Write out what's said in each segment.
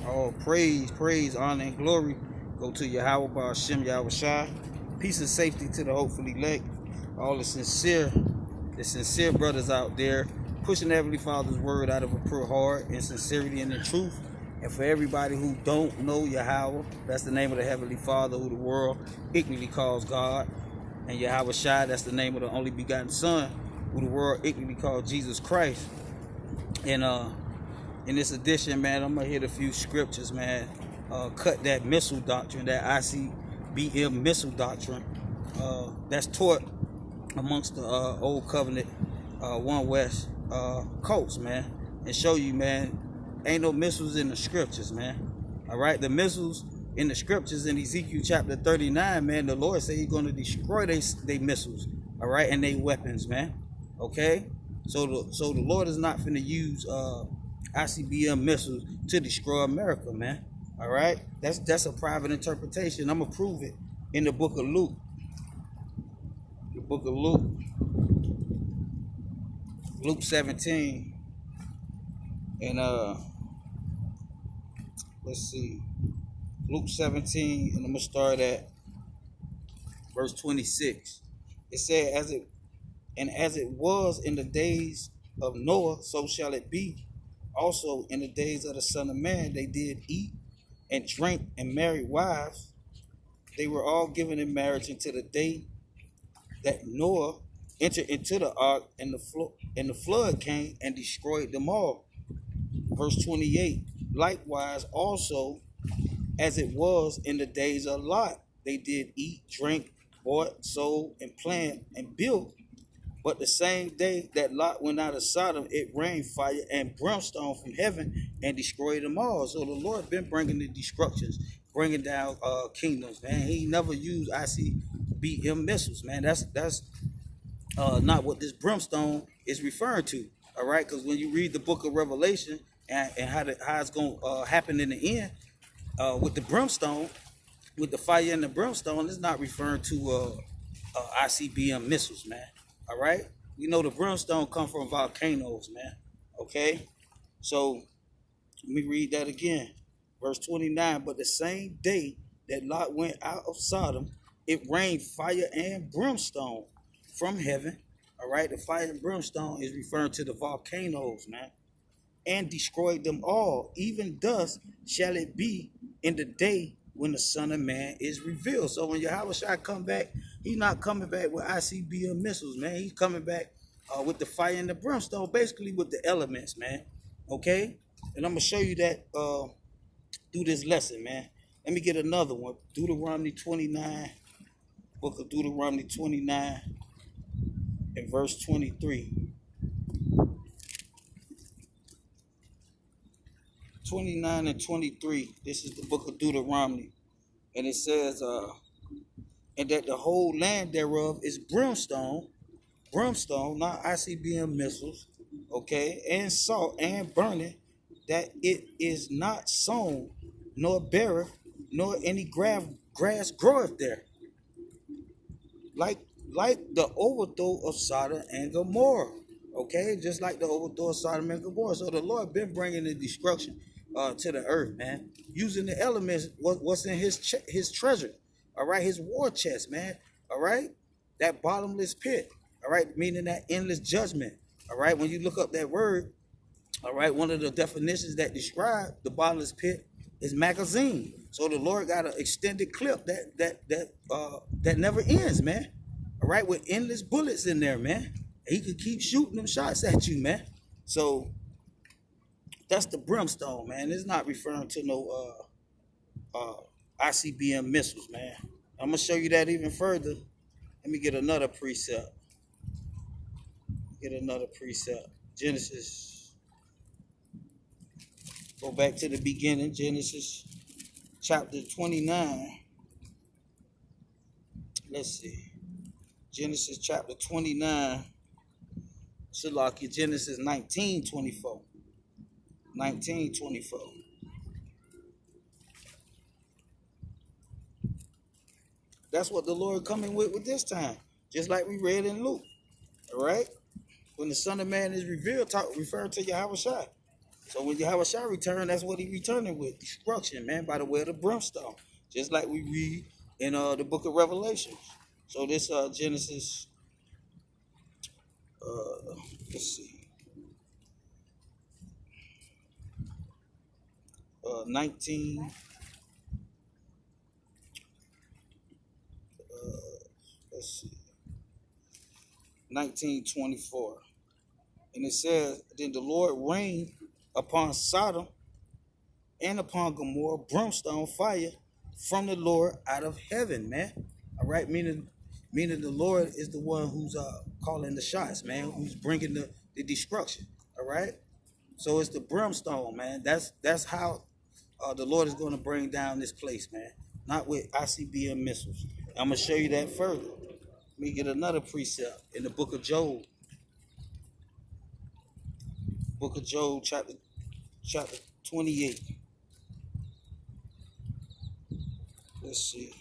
All praise, honor, and glory go to Yahweh Ba'Shem Yahweh Shai. Peace and safety to the hopefully elect. All the sincere brothers out there pushing the Heavenly Father's word out of a pure heart and sincerity and the truth. And for everybody who don't know Yahweh, that's the name of the Heavenly Father who the world ignorantly calls God. And Yahweh Shai, that's the name of the only begotten Son who the world ignorantly calls Jesus Christ. And in this edition, man, I'm gonna hit a few scriptures, man. Cut that missile doctrine, that Icbm missile doctrine, that's taught amongst the old covenant One West cults, man, and show you, man, ain't no missiles in the scriptures, man. All right, the missiles in the scriptures in Ezekiel chapter 39, man, the Lord said He's gonna destroy they missiles, all right, and they weapons, man. Okay, so the Lord is not finna use Icbm missiles to destroy America, man. All right, that's a private interpretation. I'm gonna prove it in the book of Luke. The book of Luke 17, and let's see, Luke 17, and I'm gonna start at verse 26. It said, as it was in the days of Noah, so shall it be also in the days of the Son of Man. They did eat and drink and marry wives. They were all given in marriage until the day that Noah entered into the ark, and the flood came and destroyed them all. Verse 28. Likewise also, as it was in the days of Lot, they did eat, drink, bought, sold, and plant, and built. But the same day that Lot went out of Sodom, it rained fire and brimstone from heaven and destroyed them all. So the Lord been bringing the destructions, bringing down kingdoms, man. He never used Icbm missiles, man. That's not what this brimstone is referring to. All right, because when you read the book of Revelation and how it's going to happen in the end with the brimstone, with the fire and the brimstone, it's not referring to Icbm missiles, man. All right, we know the brimstone come from volcanoes, man. Okay, so let me read that again. Verse 29. But the same day that Lot went out of Sodom, it rained fire and brimstone from heaven. All right, the fire and brimstone is referring to the volcanoes, man, and destroyed them all. Even thus shall it be in the day when the Son of Man is revealed. So when Yahweh Shai come back, He's not coming back with Icbm missiles, man. He's coming back with the fire and the brimstone, basically with the elements, man. Okay? And I'm going to show you that through this lesson, man. Let me get another one. Deuteronomy 29, book of Deuteronomy 29 and verse 23. 29 and 23. This is the book of Deuteronomy. And it says, and that the whole land thereof is brimstone, not Icbm missiles, okay, and salt and burning, that it is not sown, nor beareth, nor any grass groweth there. Like the overthrow of Sodom and Gomorrah, okay, just like the overthrow of Sodom and Gomorrah. So the Lord been bringing the destruction to the earth, man, using the elements, what's in his treasure. All right, his war chest, man. All right, that bottomless pit. All right, meaning that endless judgment. All right, when you look up that word, all right, one of the definitions that describe the bottomless pit is magazine. So the Lord got an extended clip that never ends, man. All right, with endless bullets in there, man. He could keep shooting them shots at you, man. So that's the brimstone, man. It's not referring to no Icbm missiles, man. I'm gonna show you that even further. Let me get another precept. Genesis. Go back to the beginning. Genesis chapter 29. Let's see. Genesis chapter 29. Salaki, Genesis 19:24. 19:24. That's what the Lord coming with this time. Just like we read in Luke. All right? When the Son of Man is revealed, referring to Yahweh Shai. So when Yahweh shall return, that's what he returning with, destruction, man, by the way of the brimstone. Just like we read in the book of Revelation. So this Genesis, let's see, 19, let's see, 19:24. And it says, then the Lord rained upon Sodom and upon Gomorrah brimstone fire from the Lord out of heaven, man. All right, meaning the Lord is the one who's calling the shots, man, who's bringing the destruction. All right, so it's the brimstone, man. That's how the Lord is going to bring down this place, man. Not with ICBM missiles. I'm gonna show you that further. Let me get another precept in the book of Job. Book of Job, chapter 28. Let's see.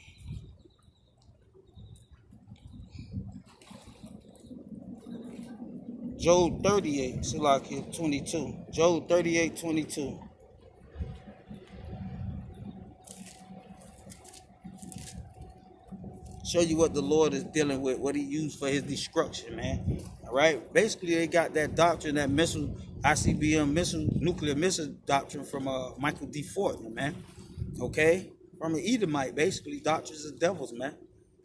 Job 38, Salakia 22. Job 38:22. Show you what the Lord is dealing with, what he used for his destruction, man. All right. Basically, they got that doctrine, that missile, ICBM missile, nuclear missile doctrine from Michael D. Fortner, man. Okay, from an Edomite, basically, doctrines of devils, man.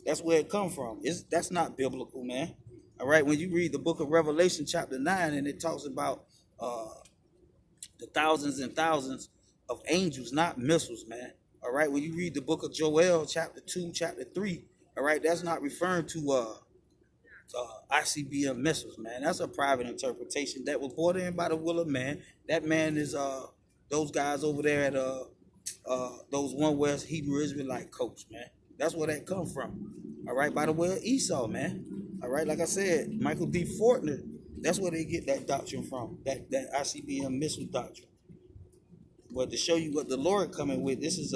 That's where it come from. That's not biblical, man. All right. When you read the book of Revelation, chapter 9, and it talks about the thousands and thousands of angels, not missiles, man. All right. When you read the book of Joel, chapter 2, chapter 3. All right, that's not referring to ICBM missiles, man. That's a private interpretation that was brought in by the will of man. That man is those guys over there at those One West Hebrew Israelite coach, man. That's where that come from. All right, by the way of Esau, man. All right, like I said, Michael D. Fortner, that's where they get that doctrine from, that ICBM missile doctrine. But to show you what the Lord coming with, this is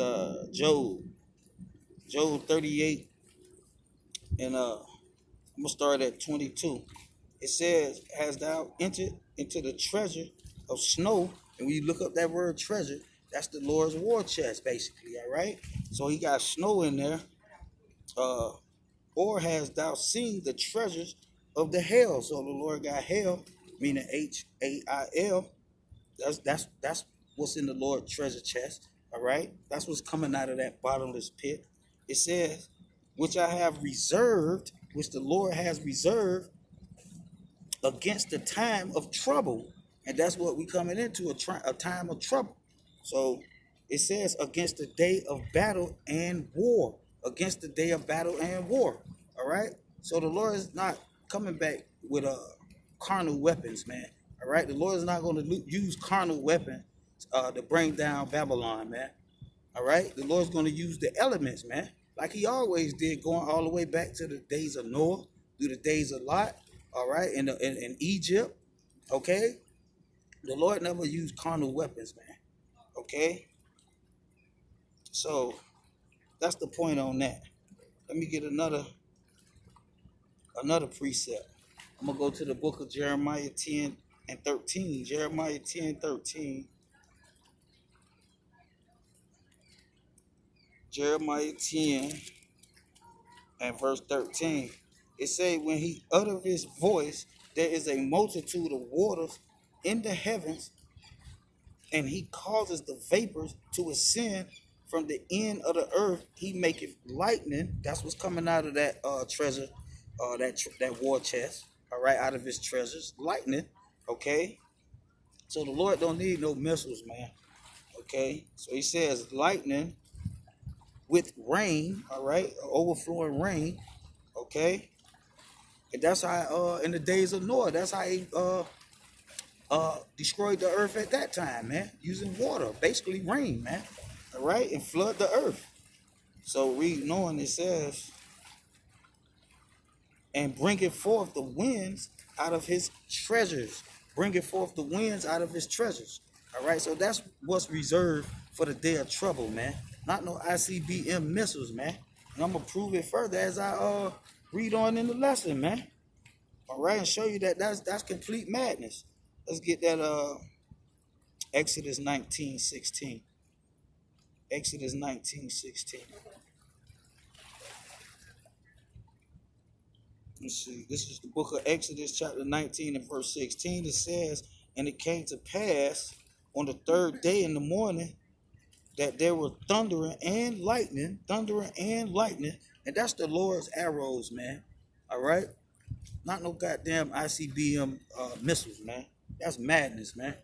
Job 38. And I'm gonna start at 22. It says, "Has thou entered into the treasure of snow?" And when you look up that word treasure, that's the Lord's war chest, basically. All right. So he got snow in there. Or has thou seen the treasures of the hell? So the Lord got hell, meaning HAIL. That's what's in the Lord treasure chest. All right. That's what's coming out of that bottomless pit. It says, which I have reserved, which the Lord has reserved against the time of trouble. And that's what we coming into, a time of trouble. So it says against the day of battle and war. Against the day of battle and war. All right? So the Lord is not coming back with carnal weapons, man. All right? The Lord is not going to use carnal weapons to bring down Babylon, man. All right? The Lord's going to use the elements, man. Like he always did, going all the way back to the days of Noah, through the days of Lot, all right, in Egypt, okay? The Lord never used carnal weapons, man, okay? So that's the point on that. Let me get another precept. I'm going to go to the book of Jeremiah 10 and 13. Jeremiah 10:13. Jeremiah 10 and verse 13. It say, when he uttereth his voice, there is a multitude of waters in the heavens, and he causes the vapors to ascend from the end of the earth. He maketh lightning. That's what's coming out of that treasure, that war chest. All right, out of his treasures, lightning. Okay, so the Lord don't need no missiles, man. Okay, so he says lightning with rain, all right, overflowing rain, okay, and that's how in the days of Noah, that's how he destroyed the earth at that time, man, using water, basically rain, man, all right, and flood the earth. So reading on, it says, and bringing forth the winds out of his treasures, bringing forth the winds out of his treasures, all right, so that's what's reserved for the day of trouble, man. Not no ICBM missiles, man. And I'm going to prove it further as I read on in the lesson, man. All right, and show you that that's complete madness. Let's get that Exodus 19:16. Exodus 19:16. Let's see. This is the book of Exodus, chapter 19 and verse 16. It says, "And it came to pass on the third day in the morning that there were thundering and lightning, and that's the Lord's arrows, man. All right, not no goddamn ICBM missiles, man. That's madness, man.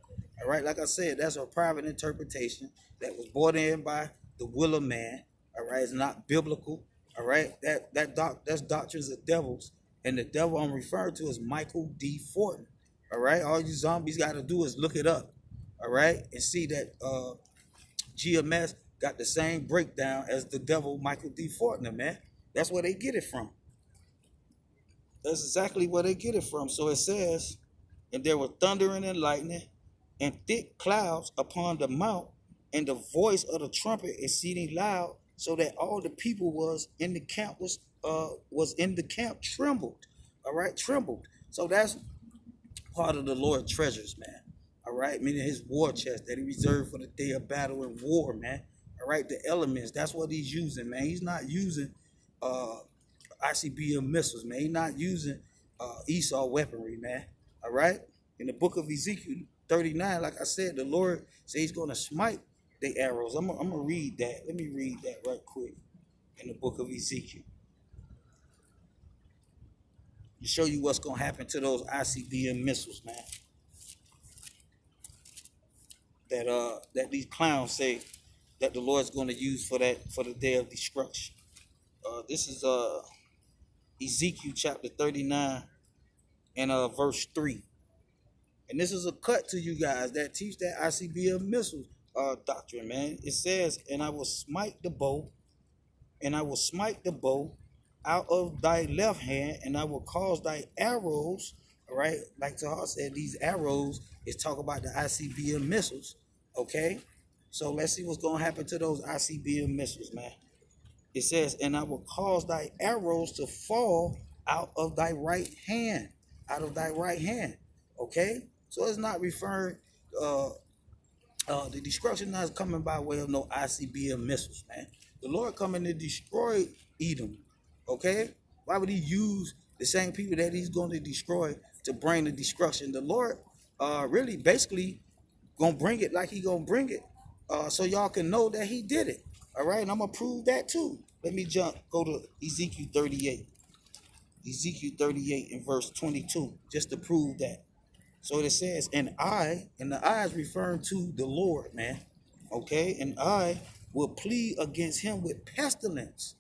All right, like I said, that's a private interpretation that was brought in by the will of man. All right, it's not biblical. All right, that's doctrines of devils, and the devil I'm referring to is Michael D. Fortin. All right, all you zombies got to do is look it up. All right, and see that GMS got the same breakdown as the devil Michael D. Fortner, man. That's where they get it from. That's exactly where they get it from. So it says, "And there were thundering and lightning and thick clouds upon the mount, and the voice of the trumpet exceeding loud, so that all the people was in the camp trembled." All right, trembled. So that's part of the Lord's treasures, man. All right, meaning his war chest that he reserved for the day of battle and war, man. All right, the elements, that's what he's using, man. He's not using ICBM missiles, man. He's not using Esau weaponry, man. All right, in the book of Ezekiel 39, like I said, the Lord says he's going to smite the arrows. I'm gonna read that. Let me read that right quick in the book of Ezekiel to show you what's going to happen to those ICBM missiles, man. That these clowns say that the Lord's going to use for the day of destruction. This is Ezekiel chapter 39 and verse 3. And this is a cut to you guys that teach that ICBM missiles doctrine, man. It says, "And I will smite the bow, out of thy left hand, and I will cause thy arrows," all right, like Tahar said, these arrows is talk about the ICBM missiles, okay? So let's see what's going to happen to those ICBM missiles, man. It says, "And I will cause thy arrows to fall out of thy right hand," okay? So it's not referring, the destruction not coming by way of no ICBM missiles, man. The Lord coming to destroy Edom, okay? Why would he use the same people that he's going to destroy to bring the destruction? The Lord really basically gonna bring it like he gonna bring it, so y'all can know that he did it. All right, and I'm gonna prove that too. Let me go to Ezekiel 38. Ezekiel 38 and verse 22, just to prove that. So it says, and the I is referring to the Lord, man. Okay, and I will plead against him with pestilence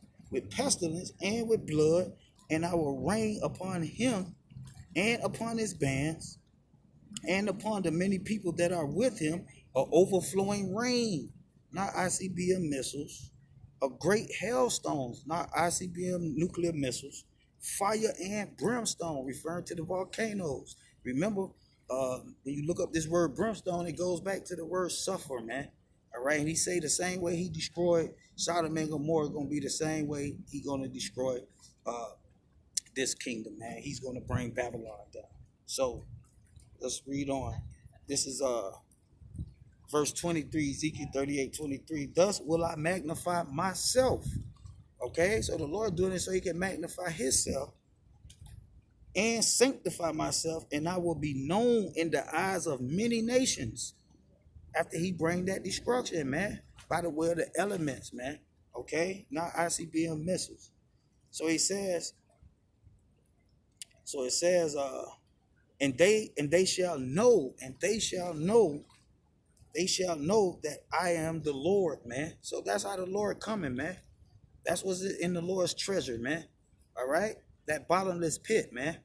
and with blood, and I will rain upon him and upon his bands and upon the many people that are with him a overflowing rain, not ICBM missiles, a great hailstones, not ICBM nuclear missiles, fire and brimstone, referring to the volcanoes. Remember, when you look up this word brimstone, it goes back to the word sulfur, man. All right, and he say the same way he destroyed Sodom and Gomorrah going to be the same way he going to destroy this kingdom, man. He's going to bring Babylon down. So let's read on. This is verse 23, Ezekiel 38:23. "Thus will I magnify myself." Okay, so the Lord doing it so he can magnify himself and sanctify myself, and I will be known in the eyes of many nations after he bring that destruction, man, by the way of the elements, man. Okay, not ICBM missiles. So it says, and they shall know that I am the Lord, man. So that's how the Lord coming, man. That's what's in the Lord's treasure, man. All right, that bottomless pit, man.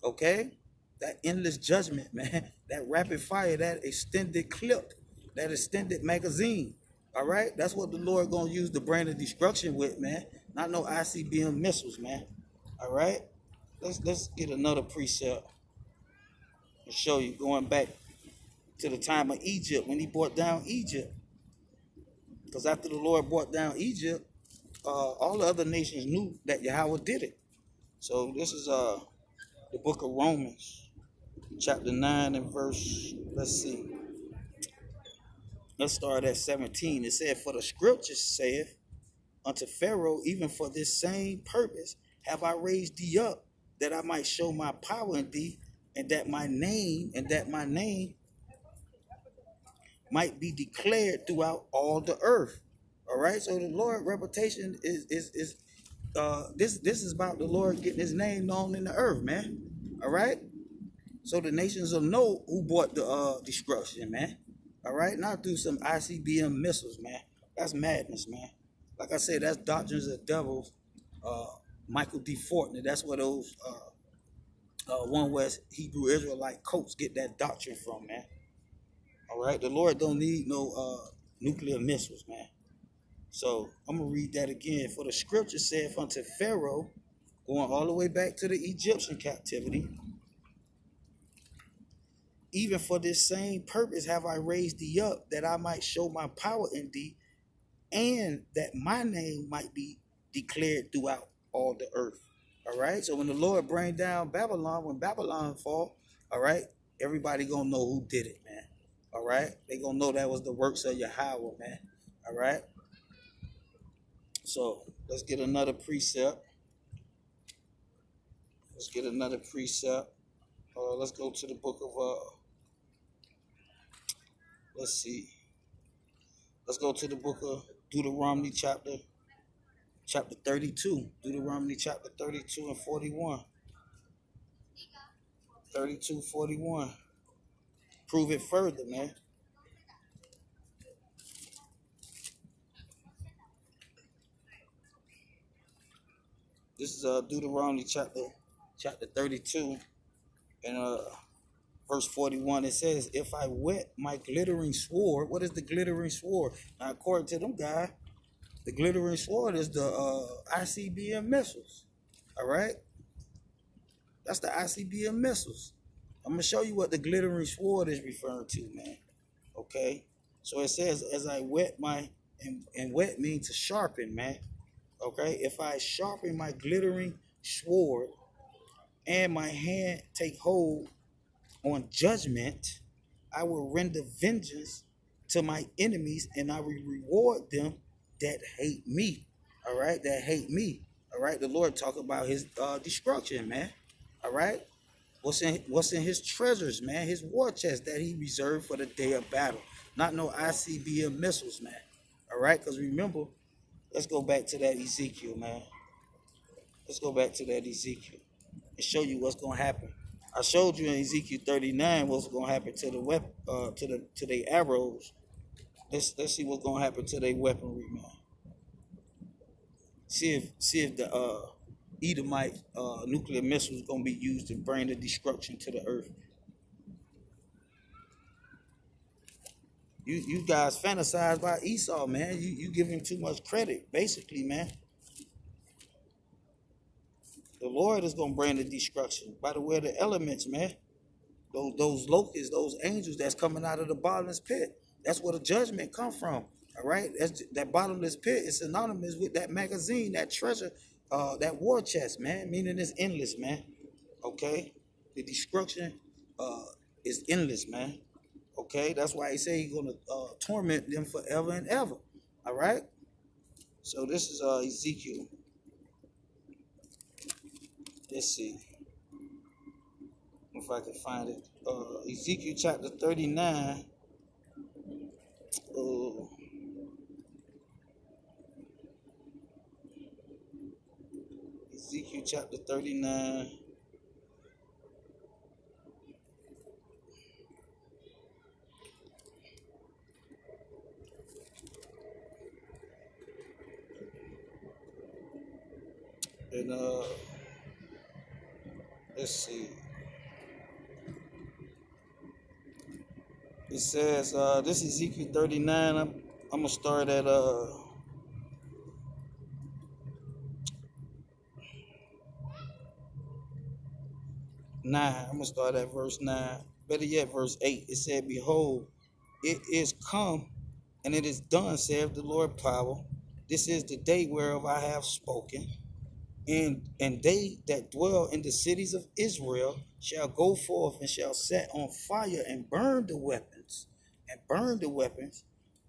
Okay, that endless judgment, man. That rapid fire, that extended clip, that extended magazine. All right, that's what the Lord gonna use to bring the destruction with, man. Not no ICBM missiles, man. All right, let's get another precept and show you, going back to the time of Egypt when he brought down Egypt. Because after the Lord brought down Egypt, all the other nations knew that Yahweh did it. So this is the book of Romans, chapter 9 and verse, let's see, Let's start at 17. It said, "For the scriptures saith unto Pharaoh, even for this same purpose have I raised thee up, that I might show my power in thee, and that my name might be declared throughout all the earth." All right. So the Lord reputation is this is about the Lord getting his name known in the earth, man. All right. So the nations will know who brought the destruction, man. All right. Not through some ICBM missiles, man. That's madness, man. Like I said, that's doctrines of devils. Michael D. Fortner. That's where those one West Hebrew Israelite coats get that doctrine from, man. All right. The Lord don't need no nuclear missiles, man. So I'm gonna read that again. "For the scripture saith unto Pharaoh," going all the way back to the Egyptian captivity, "Even for this same purpose have I raised thee up, that I might show my power in thee, and that my name might be declared throughout all the earth." All right. So when the Lord bring down Babylon, when Babylon fall, all right, everybody gonna know who did it, man. All right. They gonna know that was the works of Yahweh, man. All right. So let's get another precept. Let's get another precept. Let's go to the book of let's see. Let's go to the book of Deuteronomy chapter 32. Deuteronomy chapter 32 and 41. 32, 41. Prove it further, man. This is Deuteronomy chapter 32 and verse 41. It says, "If I wet my glittering sword," what is the glittering sword? Now, according to them guys, the glittering sword is the ICBM missiles. All right? That's the ICBM missiles. I'm going to show you what the glittering sword is referring to, man. Okay? So it says, "As I wet my," and wet means to sharpen, man. Okay? "If I sharpen my glittering sword, and my hand take hold on judgment, I will render vengeance to my enemies, and I will reward them that hate me." All right, that hate me. All right, the Lord talk about his destruction, man. All right, what's in his treasures, man? His war chest that he reserved for the day of battle. Not no ICBM missiles, man. All right, because remember, let's go back to that Ezekiel, man. Let's go back to that Ezekiel and show you what's gonna happen. I showed you in Ezekiel 39 what's gonna happen to the weapon, to the arrows. Let's see what's gonna happen to their weaponry, man. See if the Edomite nuclear missiles gonna be used to bring the destruction to the earth. You guys fantasize about Esau, man. You give him too much credit, basically, man. The Lord is gonna bring the destruction by the way of the elements, man. Those locusts, those angels that's coming out of the bottomless pit. That's where the judgment come from. All right, that bottomless pit is synonymous with that magazine, that treasure, that war chest, man. Meaning it's endless, man. Okay, the destruction is endless, man. Okay, that's why he say he's gonna torment them forever and ever. All right. So this is Ezekiel. Let's see if I can find it. Ezekiel chapter 39. Ezekiel chapter 39. And let's see. It says this is Ezekiel 39. I'm gonna start at 9. I'm gonna start at verse 9. Better yet, verse 8. It said, "Behold, it is come, and it is done, saith the Lord power. This is the day whereof I have spoken. And they that dwell in the cities of Israel shall go forth and shall set on fire and burn the weapons,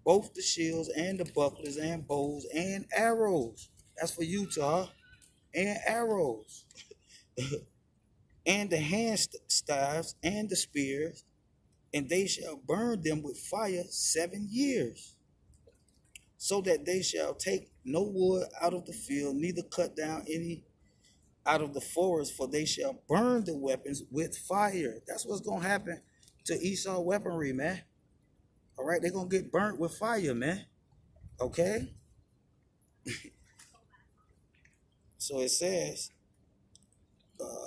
both the shields and the bucklers and bows and arrows. That's for you, Tar. And arrows. And the hand staves and the spears, and they shall burn them with fire 7 years, so that they shall take no wood out of the field, neither cut down any out of the forest, for they shall burn the weapons with fire. That's what's gonna happen to Esau weaponry, man. All right, they're gonna get burnt with fire, man. Okay. So it says,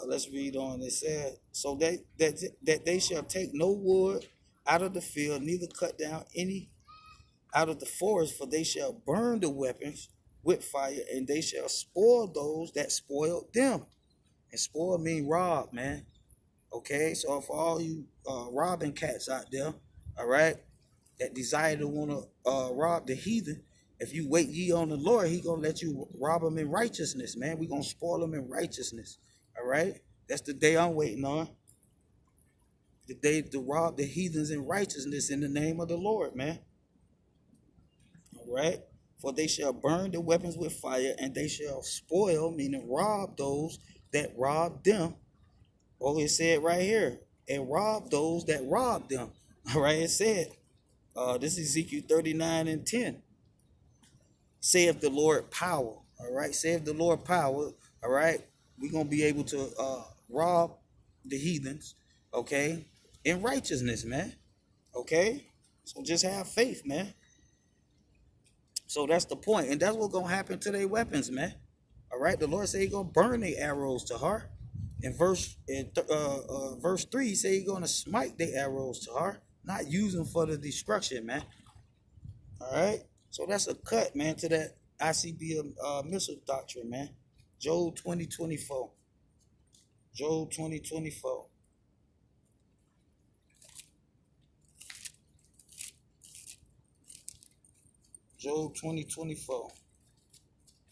let's read on. It says, so that they shall take no wood out of the field, neither cut down any out of the forest, for they shall burn the weapons with fire, and they shall spoil those that spoiled them. And spoil mean rob, man. Okay, so for all you robbing cats out there, all right, that desire to want to rob the heathen, if you wait ye on the Lord, he gonna let you rob them in righteousness, man. We gonna spoil them in righteousness. All right, that's the day I'm waiting on. The day to rob the heathens in righteousness in the name of the Lord, man. All right, for they shall burn the weapons with fire, and they shall spoil, meaning rob those that rob them. Oh, it said right here, and rob those that rob them. All right, it said, this is Ezekiel 39:10. Saith the Lord power. All right, saith the Lord power. All right, we're gonna be able to rob the heathens, okay, in righteousness, man. Okay, so just have faith, man. So that's the point, and that's what's gonna happen to their weapons, man. All right, the Lord said He's gonna burn their arrows to her. In verse 3, he said He's gonna smite their arrows to her, not use them for the destruction, man. All right, so that's a cut, man, to that Icbm missile doctrine, man. Job 20:24. Job 20:24. Job 20:24.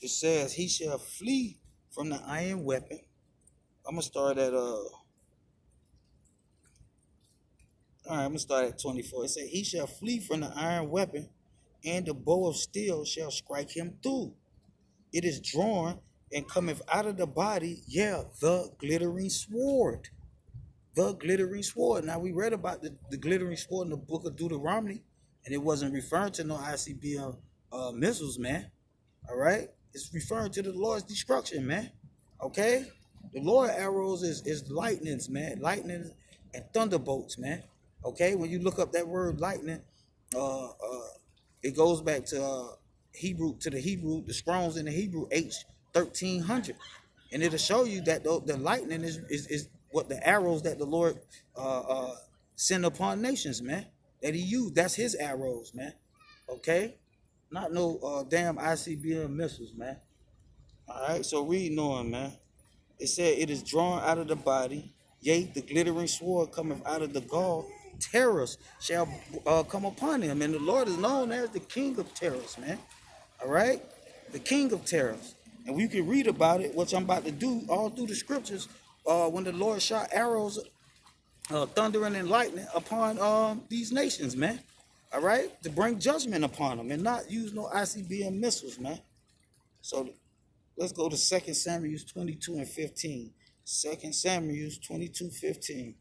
It says, he shall flee from the iron weapon. I'm gonna start at I'm gonna start at 24. It says, he shall flee from the iron weapon, and the bow of steel shall strike him through. It is drawn and cometh out of the body, yeah, the glittering sword. The glittering sword. Now we read about the glittering sword in the book of Deuteronomy, and it wasn't referring to no Icbm missiles, man. All right, it's referring to the Lord's destruction, man. Okay, the Lord arrows is lightnings, man, lightning and thunderbolts, man. Okay, when you look up that word lightning, it goes back to the Strong's in the Hebrew H1300, and it'll show you that the lightning is what the arrows that the Lord send upon nations, man. That He used. That's His arrows, man. Okay, not no damn Icbm missiles, man. All right, so reading on, man. It said, it is drawn out of the body, yea, the glittering sword cometh out of the gall. Terrors shall come upon him, and the Lord is known as the King of terrors, man. All right, the King of terrors, and we can read about it, which I'm about to do all through the scriptures. When the Lord shot arrows, thundering and lightning upon these nations, man. All right, to bring judgment upon them and not use no Icbm missiles, man. So let's go to 2 Samuel 22:15. 2 Samuel 22:15.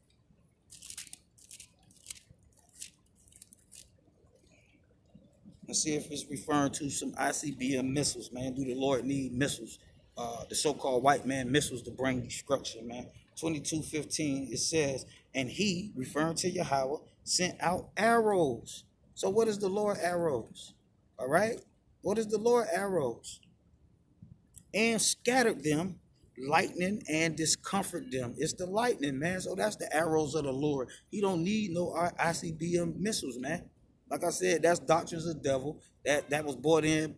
Let's see if it's referring to some Icbm missiles, man. Do the Lord need missiles? The so-called white man missiles to bring destruction, man. 22:15, it says, and he, referring to Yahweh, sent out arrows. So what is the Lord arrows? All right? What is the Lord arrows? And scattered them, lightning, and discomfort them. It's the lightning, man. So that's the arrows of the Lord. He don't need no Icbm missiles, man. Like I said, that's doctrines of the devil. That was brought in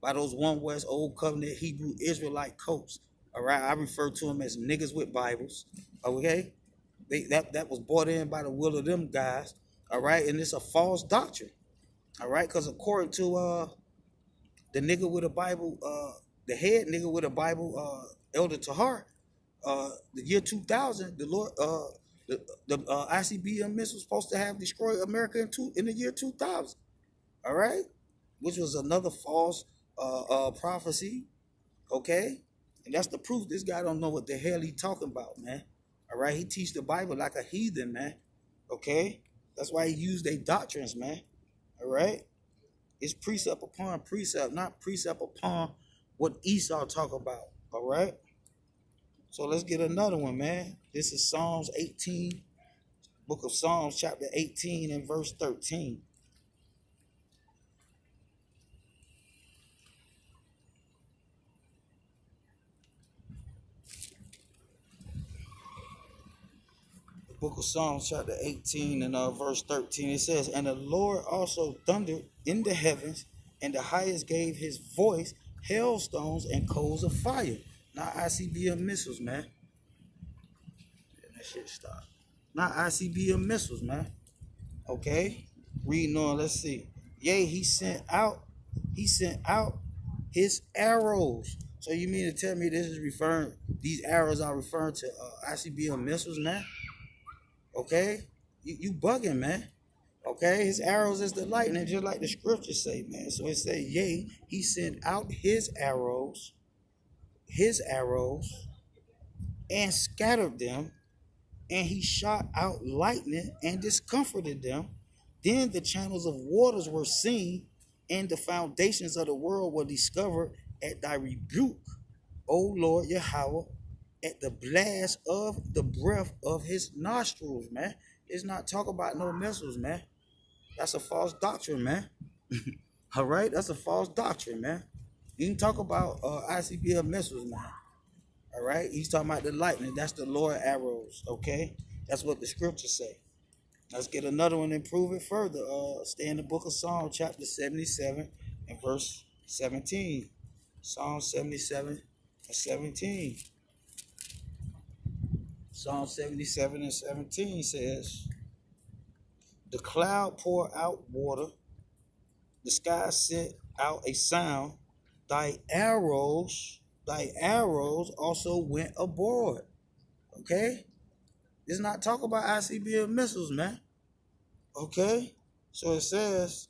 by those One West Old Covenant Hebrew Israelite cults. All right, I refer to them as niggas with Bibles. Okay, that was brought in by the will of them guys. All right, and it's a false doctrine. All right, because according to the nigga with a Bible, the head nigga with a Bible, Elder Tahar, the year 2000, the Lord, the Icbm missile was supposed to have destroyed America in the year 2000. All right, which was another false prophecy. Okay, and that's the proof. This guy don't know what the hell he talking about, man. All right, he teach the Bible like a heathen, man. Okay, that's why he used their doctrines, man. All right, it's precept upon precept, not precept upon what Esau talk about. All right, so let's get another one, man. This is Psalms 18, book of Psalms, chapter 18 and verse 13. Book of Psalms, chapter 18 and verse 13. It says, "And the Lord also thundered in the heavens, and the highest gave his voice, hailstones and coals of fire." Not ICBM missiles, man. That shit stop. Not ICBM missiles, man. Okay? Reading on, let's see. Yea, he sent out his arrows. So you mean to tell me these arrows are referring to ICBM missiles now? Okay, you bugging, man. Okay, his arrows is the lightning, just like the scriptures say, man. So it say, yea, he sent out his arrows, and scattered them, and he shot out lightning and discomforted them. Then the channels of waters were seen, and the foundations of the world were discovered at thy rebuke, O Lord Yahweh, at the blast of the breath of his nostrils, man. It's not talk about no missiles, man. That's a false doctrine, man. All right, that's a false doctrine, man. You can talk about ICBM missiles, man. All right, he's talking about the lightning. That's the Lord arrows. Okay, that's what the scriptures say. Let's get another one and prove it further. Stay in the book of Psalms, chapter 77 and verse 17. Psalm 77 and 17. Psalm 77 and 17 says, "The cloud poured out water, the sky sent out a sound, thy arrows also went abroad." Okay? It's not talking about ICBM missiles, man. Okay? So it says,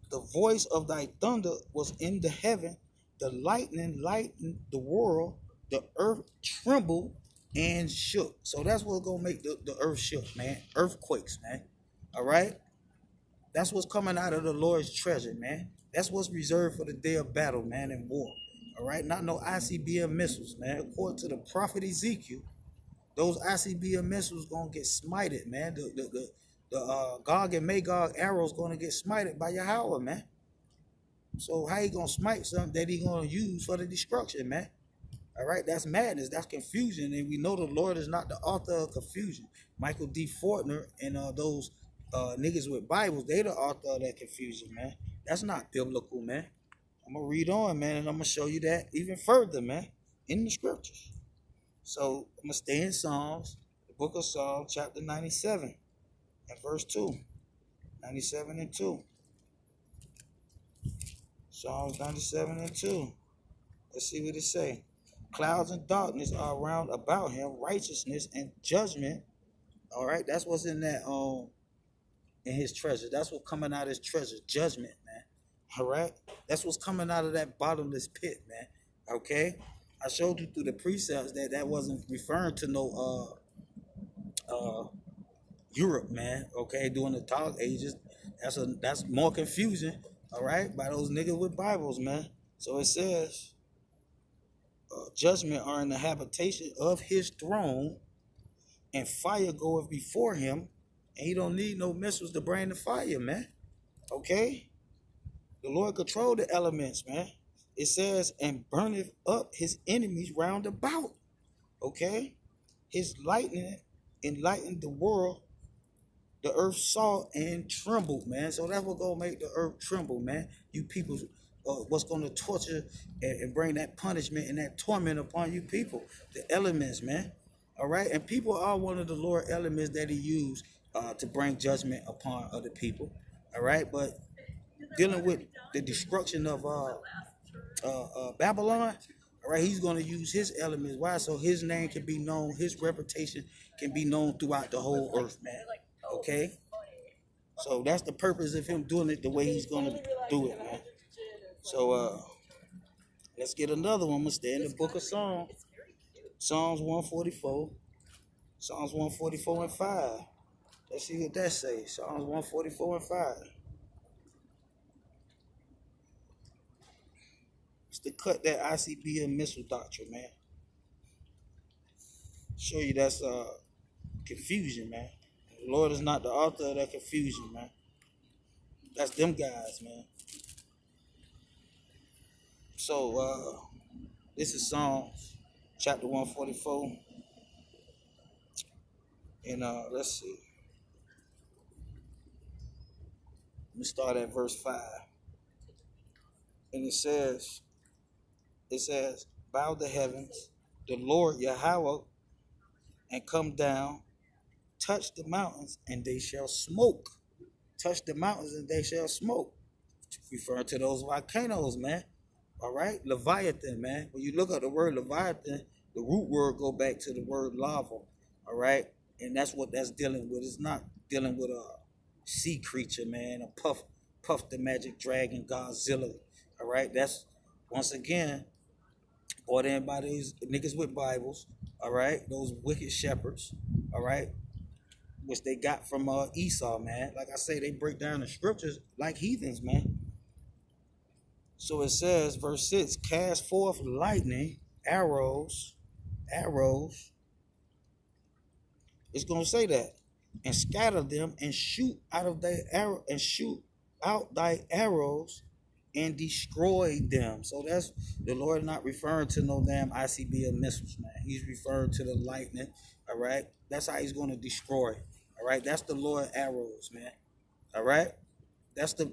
"The voice of thy thunder was in the heaven, the lightning lightened the world, the earth trembled and shook." So that's what's gonna make the earth shook, man. Earthquakes, man. All right? That's what's coming out of the Lord's treasure, man. That's what's reserved for the day of battle, man, and war. All right? Not no ICBM missiles, man. According to the prophet Ezekiel, those ICBM missiles gonna get smited, man. The Gog and Magog arrows gonna get smited by Yahweh, man. So how he gonna smite something that he gonna use for the destruction, man? All right, that's madness, that's confusion, and we know the Lord is not the author of confusion. Michael D. Fortner and those niggas with Bibles, they the author of that confusion, man. That's not biblical, man. I'm gonna read on, man, and I'm gonna show you that even further, man, in the scriptures. So I'm gonna stay in Psalms, the book of Psalms, chapter 97 and verse 2. 97 and 2. Psalms 97 and 2. Let's see what it say. "Clouds and darkness are round about him, righteousness and judgment." All right, that's what's in that in his treasure. That's what's coming out of his treasure, judgment, man. All right, that's what's coming out of that bottomless pit, man. Okay, I showed you through the precepts that wasn't referring to no Europe, man. Okay, during the Dark Ages, that's more confusion. All right, by those niggas with Bibles, man. So it says, "Judgment are in the habitation of his throne, and fire goeth before him," and he don't need no missiles to bring the fire, man. Okay, the Lord control the elements, man. It says, "And burneth up his enemies round about." Okay, his lightning enlightened the world. The earth saw and trembled, man. So that's what's gonna make the earth tremble, man. You people, what's gonna torture and bring that punishment and that torment upon you people? The elements, man. All right, and people are one of the Lord elements that he used to bring judgment upon other people. All right, but dealing with the destruction of Babylon, all right, he's going to use his elements. Why? So his name can be known, his reputation can be known throughout the whole earth, man. Okay? So that's the purpose of him doing it the way he's gonna do it, man. So let's get another one. I'm gonna stay in the book of Psalms. Psalms 144. Psalms 144 and 5. Let's see what that says. Psalms 144 and 5. It's to cut that Icbm missile doctrine, man. Show you that's confusion, man. The Lord is not the author of that confusion, man. That's them guys, man. So this is Psalms chapter 144. And let's see. Let me start at verse 5. And it says, bow the heavens, the Lord Yahweh, and come down, touch the mountains, and they shall smoke. Touch the mountains, and they shall smoke. Referring to those volcanoes, man. All right? Leviathan, man. When you look at the word Leviathan, the root word go back to the word lava. All right? And that's what that's dealing with. It's not dealing with a sea creature, man. A Puff the Magic Dragon, Godzilla. All right? That's, once again, brought in by these niggas with Bibles. All right? Those wicked shepherds. All right? Which they got from Esau, man. Like I say, they break down the scriptures like heathens, man. So it says, verse 6, cast forth lightning, arrows. It's gonna say that, and scatter them, and shoot out thy arrows, and destroy them. So that's the Lord not referring to no damn Icbm missiles, man. He's referring to the lightning. All right, that's how he's gonna destroy. All right, that's the Lord arrows, man. All right. That's the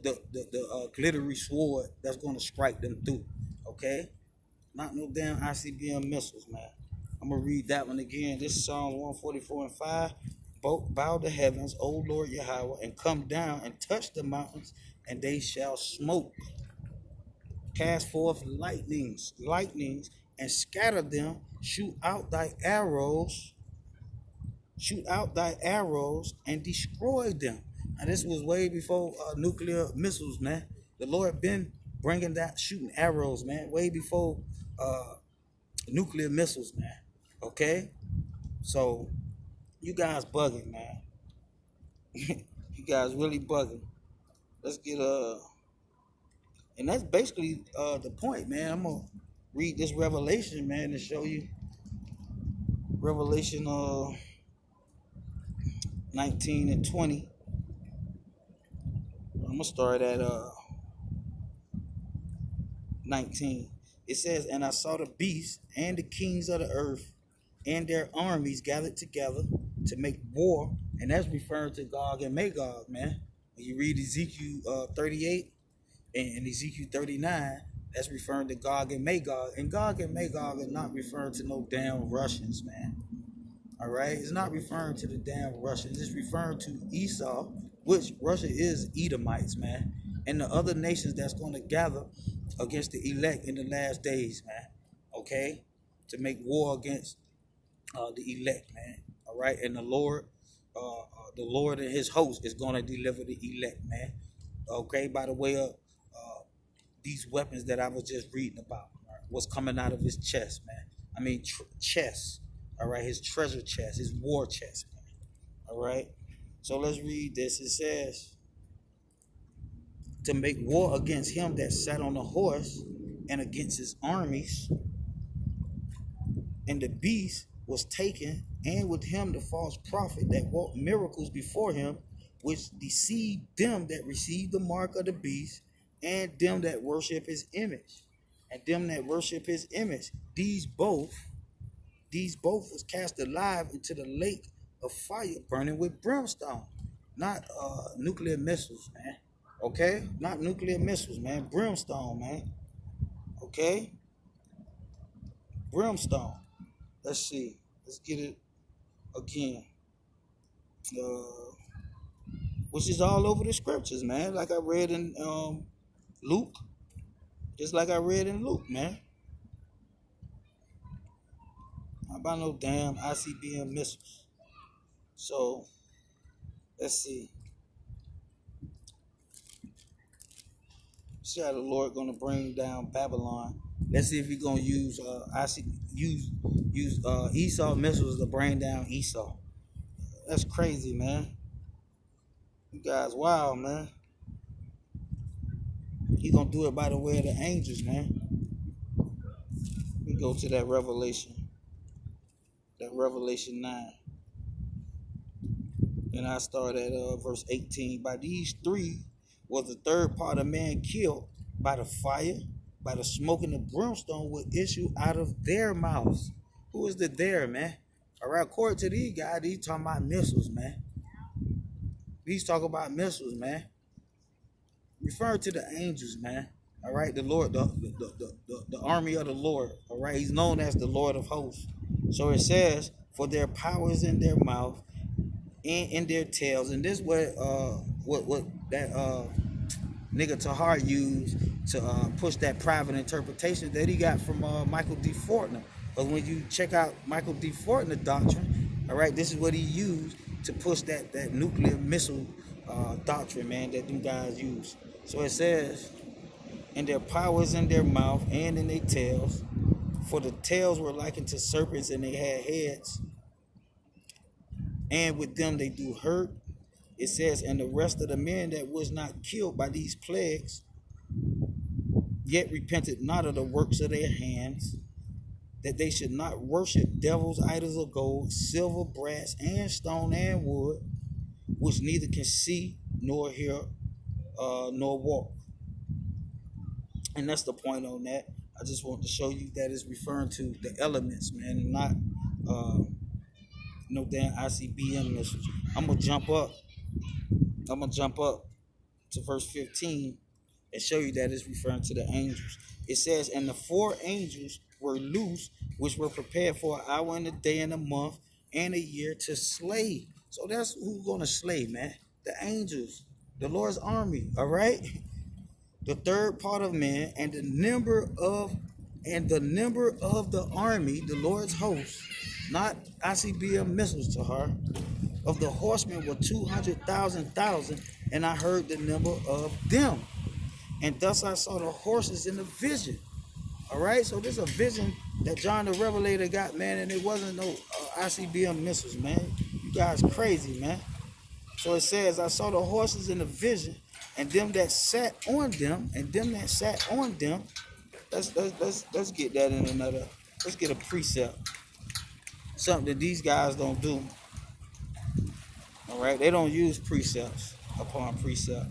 glittery sword that's going to strike them through, okay? Not no damn Icbm missiles, man. I'm going to read that one again. This is Psalms 144 and 5. Bow the heavens, O Lord Yahweh, and come down and touch the mountains, and they shall smoke. Cast forth lightnings, and scatter them. Shoot out thy arrows, and destroy them. Now, this was way before nuclear missiles, man. The Lord been bringing that, shooting arrows, man, way before nuclear missiles, man. Okay? So, you guys bugging, man. You guys really bugging. Let's get and that's basically the point, man. I'm going to read this Revelation, man, to show you. Revelation 19 and 20. I'm going to start at 19. It says, and I saw the beasts and the kings of the earth and their armies gathered together to make war. And that's referring to Gog and Magog, man. When you read Ezekiel 38 and Ezekiel 39, that's referring to Gog and Magog. And Gog and Magog is not referring to no damn Russians, man. All right? It's not referring to the damn Russians. It's referring to Esau, which Russia is Edomites, man. And the other nations that's going to gather against the elect in the last days, man. Okay? To make war against the elect, man. All right? And the Lord and his host is going to deliver the elect, man. Okay? By the way of these weapons that I was just reading about. Right? What's coming out of his chest, man. I mean, chest. All right? His treasure chest, his war chest, man. All right? So let's read this. It says, to make war against him that sat on the horse and against his armies. And the beast was taken, and with him the false prophet that worked miracles before him, which deceived them that received the mark of the beast, and them that worship his image. And them that worship his image, these both was cast alive into the lake of fire burning with brimstone. Not nuclear missiles, man. Okay? Not nuclear missiles, man. Brimstone, man. Okay? Brimstone. Let's see. Let's get it again. Which is all over the scriptures, man. Like I read in Luke. Just like I read in Luke, man. How about no damn Icbm missiles? So, let's see. See how the Lord gonna bring down Babylon. Let's see if he's gonna use Esau missiles to bring down Esau. That's crazy, man. You guys wild, man. He gonna do it by the way of the angels, man. We go to that Revelation 9. And I start at verse 18. By these three was the third part of man killed by the fire, by the smoke, and the brimstone would issue out of their mouths. Who is the there, man? All right, according to these guys, these talking about missiles, man. These talk about missiles, man. Referring to the angels, man. All right, the Lord, the army of the Lord. All right, he's known as the Lord of hosts. So it says, for their power is in their mouth and in their tails. And this is what that nigga Tahar used to push that private interpretation that he got from Michael D. Fortner. Because when you check out Michael D. Fortner doctrine, all right, this is what he used to push that nuclear missile doctrine, man, that them guys use. So it says, and their power is in their mouth and in their tails, for the tails were likened to serpents and they had heads, and with them they do hurt. It says, and the rest of the men that was not killed by these plagues, yet repented not of the works of their hands, that they should not worship devils, idols of gold, silver, brass, and stone, and wood, which neither can see, nor hear, nor walk. And that's the point on that. I just want to show you that it's referring to the elements, man, and not no damn ICBM missiles. I'm gonna jump up to verse 15 and show you that it's referring to the angels. It says, and the four angels were loose, which were prepared for an hour and a day and a month and a year to slay. So that's who's gonna slay, man. The angels, the Lord's army, all right? The third part of man, and the number of the army, the Lord's host, not ICBM missiles to her, of the horsemen were 200,000, and I heard the number of them. And thus I saw the horses in the vision. All right, so this is a vision that John the Revelator got, man, and it wasn't no ICBM missiles, man. You guys crazy, man. So it says, I saw the horses in the vision, and them that sat on them, Let's get that in another. Let's get a precept. Something that these guys don't do. All right, they don't use precepts upon precept.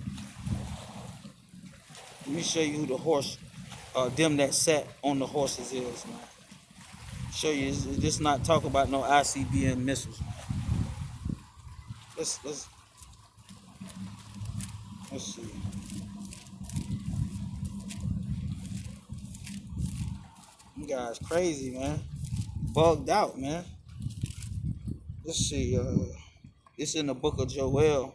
Let me show you who the horse, them that sat on the horses is, man. Show you, this not talk about no ICBM missiles, man. Let's see. You guys crazy, man. Bugged out, man. Let's see. It's in the book of Joel.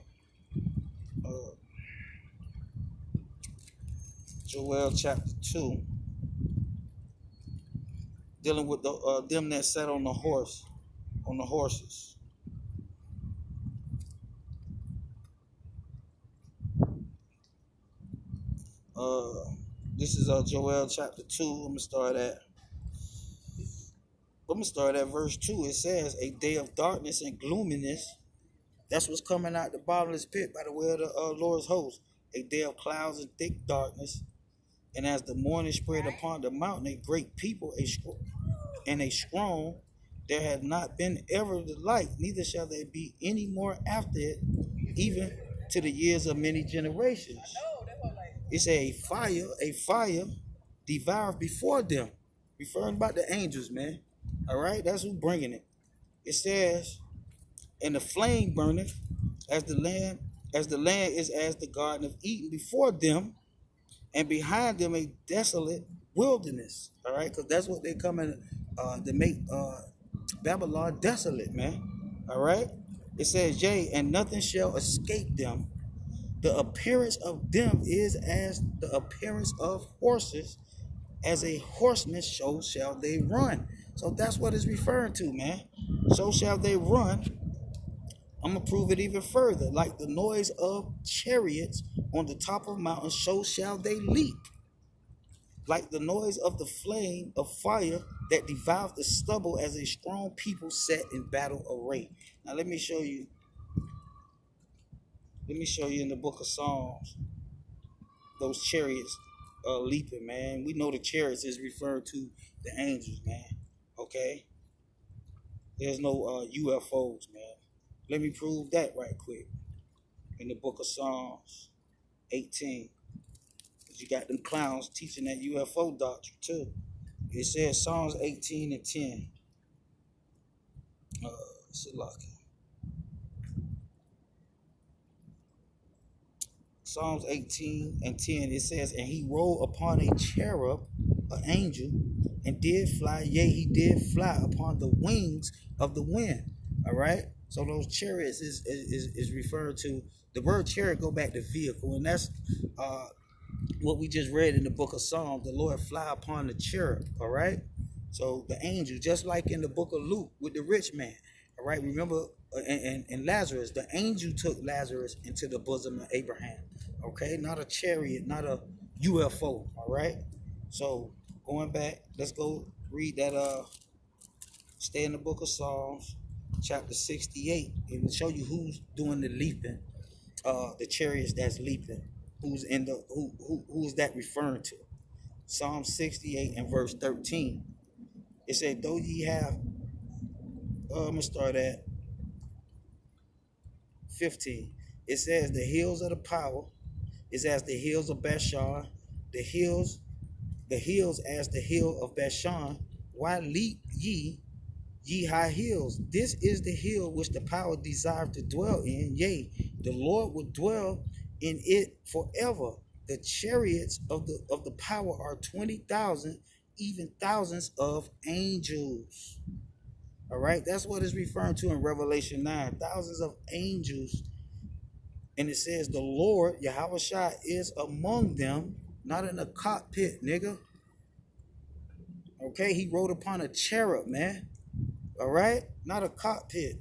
Joel chapter 2. Dealing with the them that sat on the horses. This is Joel chapter 2. I'm gonna start at verse 2. It says, a day of darkness and gloominess. That's what's coming out the bottomless pit by the way of the Lord's host. A day of clouds and thick darkness. And as the morning spread upon the mountain, a great people, a strong, there had not been ever the like, neither shall there be any more after it, even to the years of many generations. It's a fire devour before them. Referring about the angels, man. All right, that's who bringing it. It says, and the flame burneth as the land is as the garden of Eden before them, and behind them a desolate wilderness. All right, because that's what they coming to make Babylon desolate, man. All right, it says, yea, and nothing shall escape them. The appearance of them is as the appearance of horses, as a horseman, so shall they run. So that's what it's referring to, man. So shall they run I'm going to prove it even further. Like the noise of chariots on the top of mountains, so shall they leap. Like the noise of the flame of fire that devours the stubble as a strong people set in battle array. Now let me show you. Let me show you in the book of Psalms those chariots leaping, man. We know the chariots is referred to the angels, man. Okay? There's no UFOs, man. Let me prove that right quick. In the book of Psalms 18. Because you got them clowns teaching that UFO doctrine too. It says Psalms 18 and 10. Psalms 18 and 10, it says, and he rode upon a cherub, an angel, and did fly, yea, he did fly upon the wings of the wind. All right? So those chariots is referred to, the word chariot go back to vehicle, and that's what we just read in the book of Psalms, the Lord fly upon the cherub, all right? So the angel, just like in the book of Luke with the rich man, all right? Remember, and Lazarus, the angel took Lazarus into the bosom of Abraham, okay? Not a chariot, not a UFO, all right? So going back, let's go read that, stay in the book of Psalms, chapter 68, and show you who's doing the leaping, the chariots that's leaping. Who's in the who is that referring to? Psalm 68 and verse 13. It said, though ye have, I'm gonna start at 15. It says, the hills of the power is as the hills of Bashan, the hills as the hill of Bashan. Why leap ye high hills? This is the hill which the power desired to dwell in. Yea, the Lord will dwell in it forever. The chariots of the power are 20,000, even thousands of angels. All right, that's what it's referring to in Revelation 9. Thousands of angels. And it says the Lord, Yahweh Shai, is among them, not in a cockpit, nigga. Okay, he rode upon a cherub, man. All right, not a cockpit.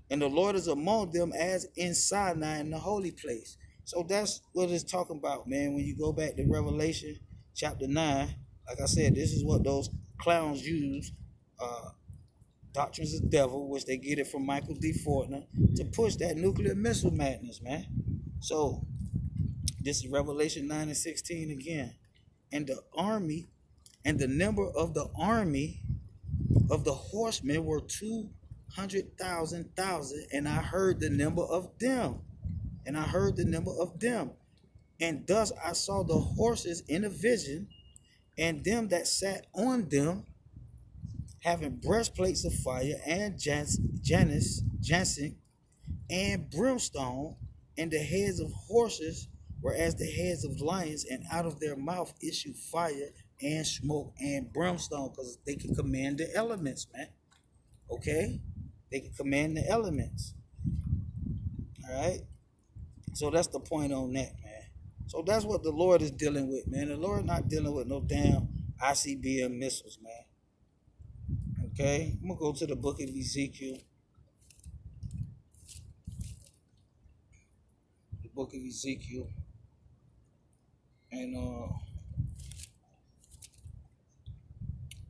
And the Lord is among them as in Sinai in the holy place. So that's what it's talking about, man. When you go back to Revelation chapter 9, like I said, this is what those clowns use. Doctrines of the devil, which they get it from Michael D. Fortner, to push that nuclear missile madness, man. So this is Revelation 9 and 16 again. And the army, and the number of the army of the horsemen were 200,000, and I heard the number of them. And thus I saw the horses in a vision, and them that sat on them, having breastplates of fire, and jacinth, and brimstone, and the heads of horses were as the heads of lions, and out of their mouth issued fire and smoke and brimstone, because they can command the elements, man. Okay? They can command the elements. All right? So that's the point on that, man. So that's what the Lord is dealing with, man. The Lord not dealing with no damn Icbm missiles, man. Okay? I'm going to go to the book of Ezekiel. The book of Ezekiel. And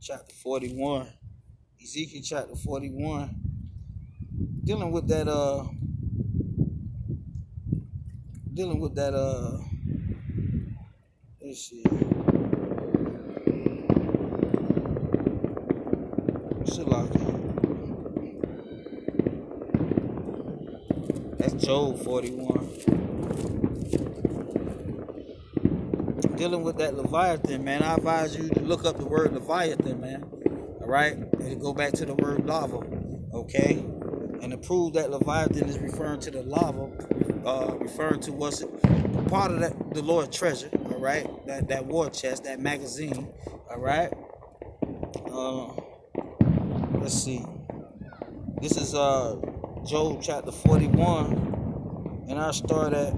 chapter 41. Ezekiel chapter 41. Dealing with that let's see. That's Job 41. Dealing with that Leviathan, man. I advise you to look up the word Leviathan, man. All right? And go back to the word lava. Okay? And to prove that Leviathan is referring to the lava, referring to what's part of that, the Lord's treasure, all right? That war chest, that magazine, all right? Let's see. This is Job chapter 41, and I'll start at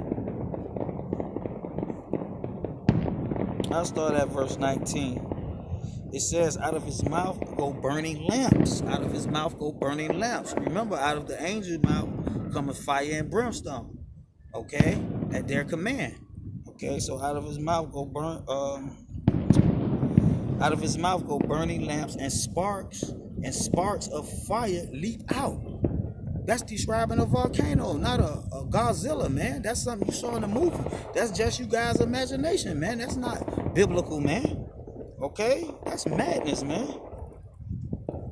verse 19. it says out of his mouth go burning lamps. Out of his mouth go burning lamps. Remember, out of the angel's mouth cometh fire and brimstone. Okay, at their command. Okay, so out of his mouth go out of his mouth go burning lamps, and sparks of fire leap out. That's describing a volcano, not a Godzilla, man. That's something you saw in the movie. That's just you guys' imagination, man. That's not biblical, man. Okay? That's madness, man.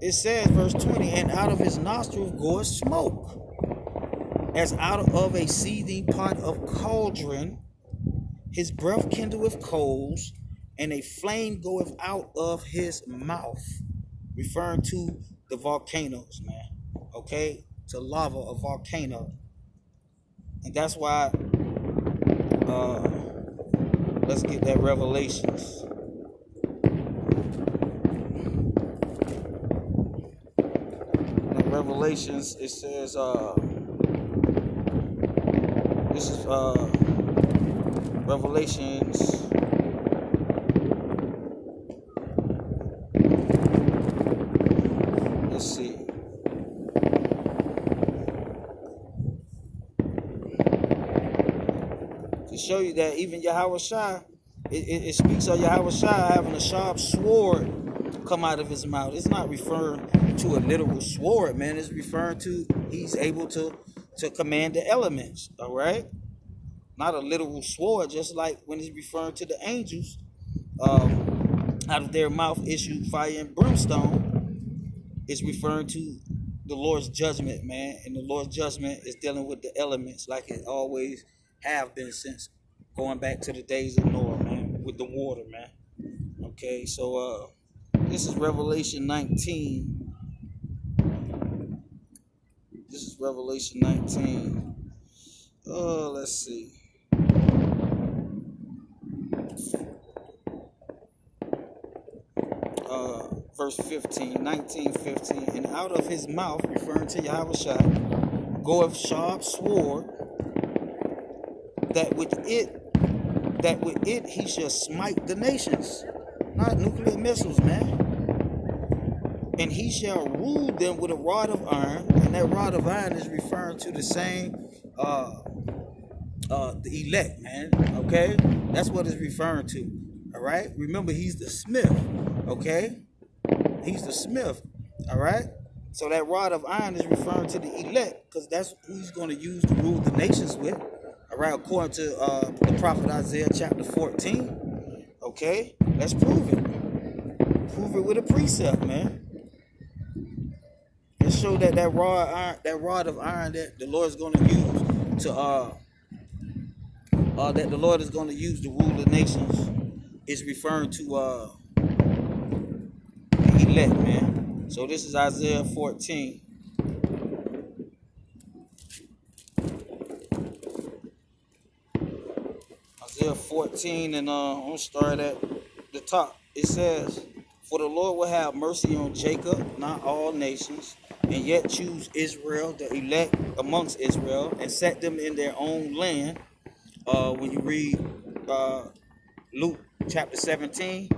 It says, verse 20, and out of his nostrils goeth smoke, as out of a seething pot of cauldron. His breath kindleth coals, and a flame goeth out of his mouth. Referring to the volcanoes, man. Okay? To lava, a volcano. And that's why, let's get that Revelations. In Revelations, it says, this is Revelations. Let's see. To show you that even Yahweh Shai, it speaks of Yahweh Shai having a sharp sword come out of his mouth. It's not referring to a literal sword, man. It's referring to he's able to command the elements, all right? Not a literal sword, just like when he's referring to the angels, out of their mouth issue fire and brimstone, it's referring to the Lord's judgment, man. And the Lord's judgment is dealing with the elements like it always have been since going back to the days of Noah, man, with the water, man. Okay, so this is Revelation 19. This is Revelation 19. Let's see. Verse 15, 19:15, and out of his mouth, referring to Yahweh Shai, goeth sharp sword, that with it he shall smite the nations. Not nuclear missiles, man. And he shall rule them with a rod of iron, and that rod of iron is referring to the same the elect, man. Okay, that's what it's referring to. All right, remember he's the smith. Okay, he's the smith. All right, so that rod of iron is referring to the elect, because that's who he's going to use to rule the nations with. All right, according to the prophet Isaiah chapter 14. Okay, let's prove it. Prove it with a precept, man. Let's show that rod of iron that the Lord is going to use to that the Lord is going to use to rule the nations is referring to the elect, man. So this is Isaiah 14. Isaiah 14, and I'm going to start at the top. It says, for the Lord will have mercy on Jacob, not all nations, and yet choose Israel, the elect amongst Israel, and set them in their own land. When you read Luke chapter 17,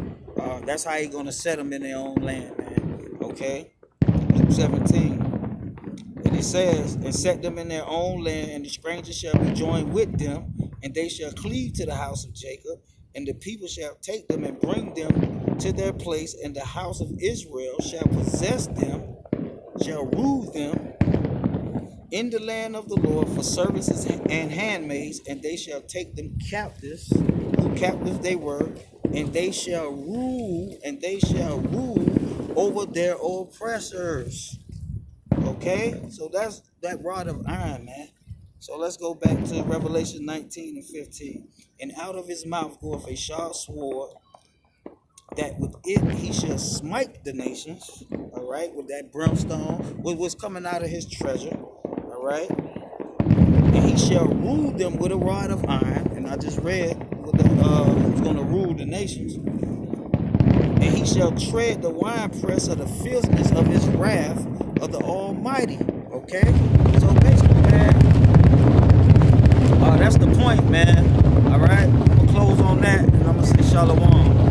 that's how he's going to set them in their own land, man. Okay? Luke 17. And it says, and set them in their own land, and the strangers shall be joined with them, and they shall cleave to the house of Jacob, and the people shall take them and bring them to their place, and the house of Israel shall possess them, shall rule them in the land of the Lord for services and handmaids, and they shall take them captives, who captives they were, and they shall rule over their oppressors. Okay, so that's that rod of iron, man. So let's go back to Revelation 19 and 15. And out of his mouth goeth a sharp sword, that with it he shall smite the nations. All right, with that brimstone, with what's coming out of his treasure. All right, and he shall rule them with a rod of iron. And I just read with who's going to rule the nations. And he shall tread the winepress of the fierceness of his wrath of the Almighty. Okay, so basically, man, that's the point, man. All right, I'm gonna close on that, and I'm gonna say shalom.